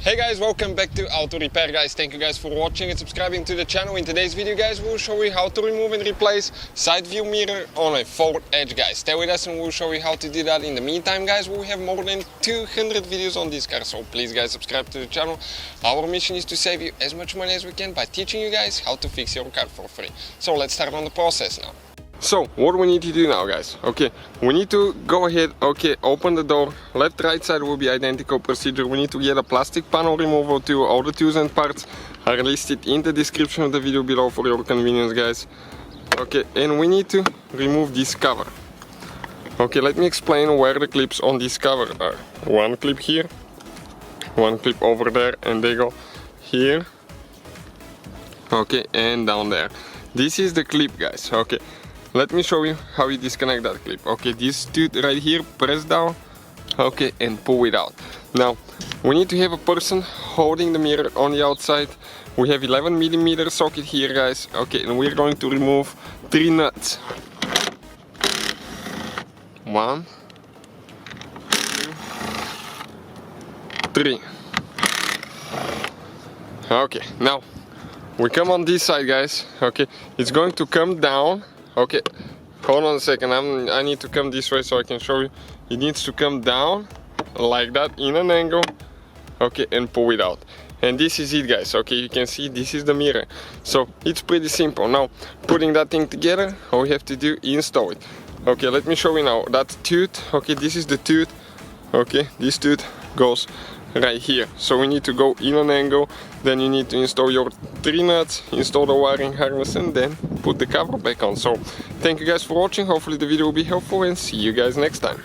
Hey guys, welcome back to Auto Repair guys. Thank you guys for watching and subscribing to the channel. In today's video guys, we'll show you how to remove and replace side view mirror on a Ford Edge guys. Stay with us and we'll show you how to do that. In the meantime guys, we have more than 200 videos on this car, so please guys subscribe to the channel. Our mission is to save you as much money as we can by teaching you guys how to fix your car for free. So let's start on the process now. So what we need to do now guys, okay, we need to go ahead, okay, open the door, left right side will be identical procedure. We need to get a plastic panel removal tool. All the tools and parts are listed in the description of the video below for your convenience guys. Okay, and we need to remove this cover. Okay, let me explain where the clips on this cover are. One clip here, one clip over there, and they go here, okay, and down there. This is the clip guys, okay. Let me show you how you disconnect that clip. Okay, this tooth right here, press down, okay, and pull it out. Now, we need to have a person holding the mirror on the outside. We have 11mm socket here, guys. Okay, and we're going to remove 3 nuts. 1, 2, 3. Okay, now we come on this side, guys. Okay, it's going to come down. Okay, hold on a second, I need to come this way so I can show you. It needs to come down like that in an angle, okay, and pull it out. And this is it guys, okay, you can see this is the mirror. So it's pretty simple. Now, putting that thing together, all we have to do is install it. Okay, let me show you now. That tooth, okay, this is the tooth, okay, this tooth goes right here. So we need to go in an angle, then you need to install your 3 nuts, install the wiring harness, and then put the cover back on. So thank you guys for watching. Hopefully the video will be helpful, and see you guys next time.